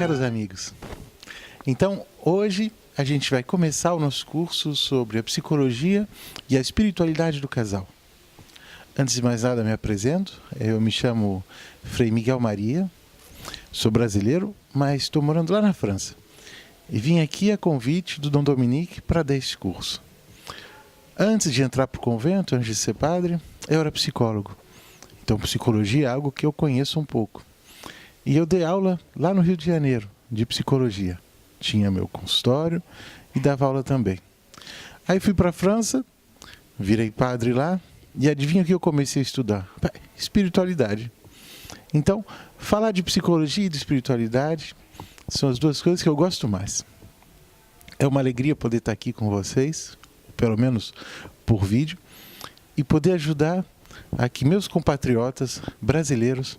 caros amigos. Então, hoje a gente vai começar o nosso curso sobre a psicologia e a espiritualidade do casal. Antes de mais nada, me apresento. Eu me chamo Frei Miguel Maria, sou brasileiro, mas estou morando lá na França. E vim aqui a convite do Dom Dominique para dar esse curso. Antes de entrar para o convento, antes de ser padre, eu era psicólogo. Então, psicologia é algo que eu conheço um pouco. E eu dei aula lá no Rio de Janeiro, de psicologia. Tinha meu consultório e dava aula também. Aí fui para a França, virei padre lá, e adivinha o que eu comecei a estudar? Espiritualidade. Então, falar de psicologia e de espiritualidade são as duas coisas que eu gosto mais. É uma alegria poder estar aqui com vocês, pelo menos por vídeo, e poder ajudar a que meus compatriotas brasileiros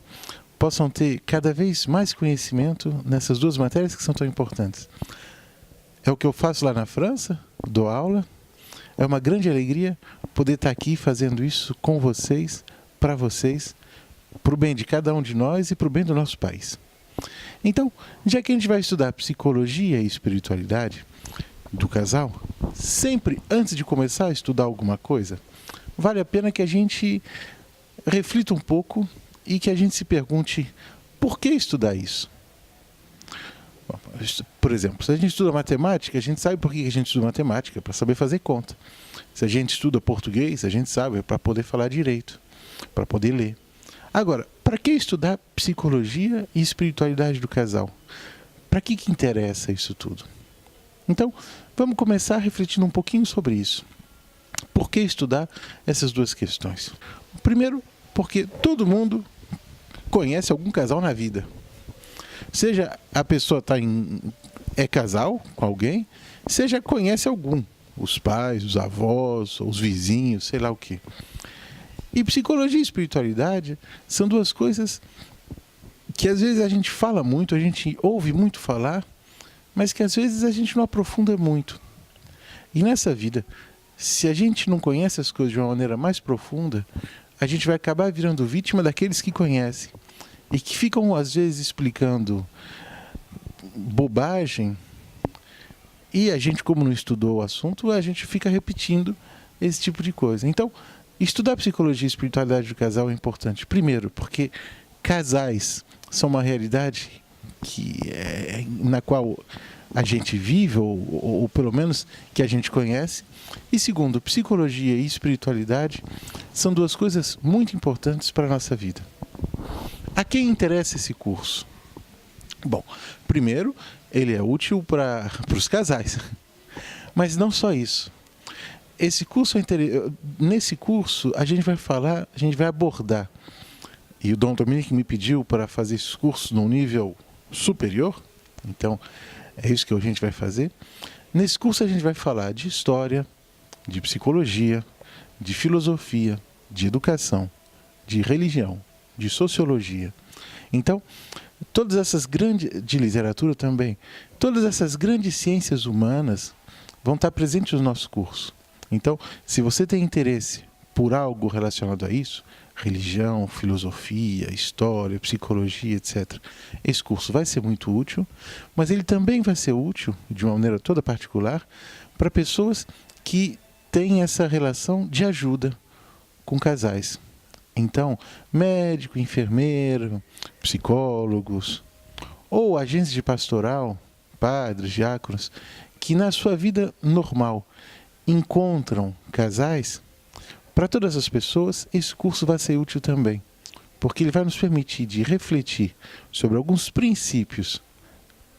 possam ter cada vez mais conhecimento nessas duas matérias que são tão importantes. É o que eu faço lá na França, dou aula. É uma grande alegria poder estar aqui fazendo isso com vocês, para o bem de cada um de nós e para o bem do nosso país. Então, já que a gente vai estudar psicologia e espiritualidade do casal, sempre antes de começar a estudar alguma coisa, vale a pena que a gente reflita um pouco e que a gente se pergunte por que estudar isso. Por exemplo, se a gente estuda matemática, a gente sabe por que a gente estuda matemática, para saber fazer conta. Se a gente estuda português, a gente sabe, é para poder falar direito, para poder ler. Agora, para que estudar psicologia e espiritualidade do casal? Para que interessa isso tudo? Então, vamos começar refletindo um pouquinho sobre isso. Por que estudar essas duas questões? Primeiro, porque todo mundo conhece algum casal na vida. Seja a pessoa é casal com alguém, seja conhece algum. Os pais, os avós, os vizinhos, sei lá o quê. E psicologia e espiritualidade são duas coisas que às vezes a gente fala muito, a gente ouve muito falar, mas que às vezes a gente não aprofunda muito. E nessa vida, se a gente não conhece as coisas de uma maneira mais profunda, a gente vai acabar virando vítima daqueles que conhecem e que ficam, às vezes, explicando bobagem, e a gente, como não estudou o assunto, a gente fica repetindo esse tipo de coisa. Então, estudar psicologia e espiritualidade do casal é importante. Primeiro, porque casais são uma realidade na qual a gente vive, ou pelo menos que a gente conhece. E segundo, psicologia e espiritualidade são duas coisas muito importantes para a nossa vida. A quem interessa esse curso? Bom, primeiro, ele é útil para os casais, mas não só isso. Nesse curso a gente vai abordar, e o Dom Dominique me pediu para fazer esses cursos num nível superior, então é isso que a gente vai fazer. Nesse curso a gente vai falar de história, de psicologia, de filosofia, de educação, de religião, de sociologia. Então, de literatura também, todas essas grandes ciências humanas vão estar presentes no nosso curso. Então, se você tem interesse por algo relacionado a isso, religião, filosofia, história, psicologia, etc., esse curso vai ser muito útil, mas ele também vai ser útil, de uma maneira toda particular, para pessoas que têm essa relação de ajuda com casais. Então, médico, enfermeiro, psicólogos, ou agentes de pastoral, padres, diáconos, que na sua vida normal encontram casais, para todas as pessoas esse curso vai ser útil também, porque ele vai nos permitir de refletir sobre alguns princípios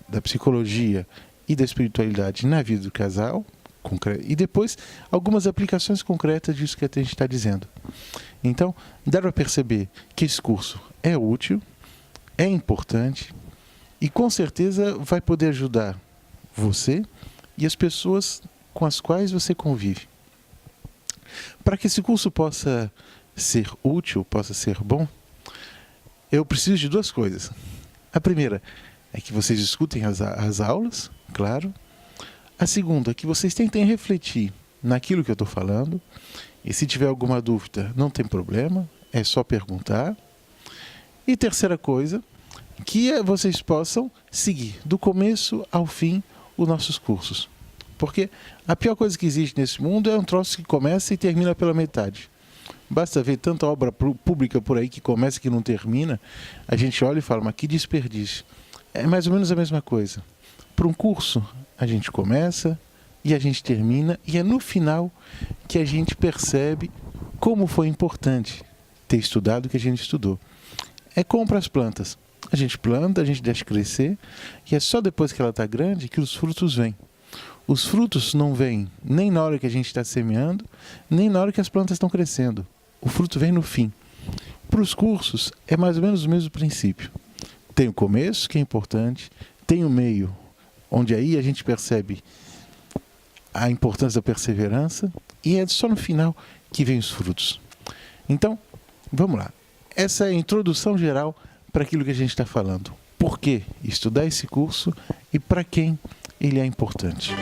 da psicologia e da espiritualidade na vida do casal, e depois algumas aplicações concretas disso que a gente está dizendo. Então, dá para perceber que esse curso é útil, é importante e com certeza vai poder ajudar você e as pessoas com as quais você convive. Para que esse curso possa ser útil, possa ser bom, eu preciso de duas coisas. A primeira é que vocês escutem as aulas, claro. A segunda é que vocês tentem refletir naquilo que eu estou falando. E se tiver alguma dúvida, não tem problema, é só perguntar. E terceira coisa, que vocês possam seguir do começo ao fim os nossos cursos. Porque a pior coisa que existe nesse mundo é um troço que começa e termina pela metade. Basta ver tanta obra pública por aí que começa e que não termina, a gente olha e fala, mas que desperdício. É mais ou menos a mesma coisa. Para um curso, a gente começa e a gente termina, e é no final que a gente percebe como foi importante ter estudado o que a gente estudou. É como para as plantas. A gente planta, a gente deixa crescer, e é só depois que ela está grande que os frutos vêm. Os frutos não vêm nem na hora que a gente está semeando, nem na hora que as plantas estão crescendo. O fruto vem no fim. Para os cursos, é mais ou menos o mesmo princípio. Tem o começo, que é importante, tem o meio, onde aí a gente percebe a importância da perseverança, e é só no final que vem os frutos. Então, vamos lá. Essa é a introdução geral para aquilo que a gente está falando. Por que estudar esse curso e para quem ele é importante.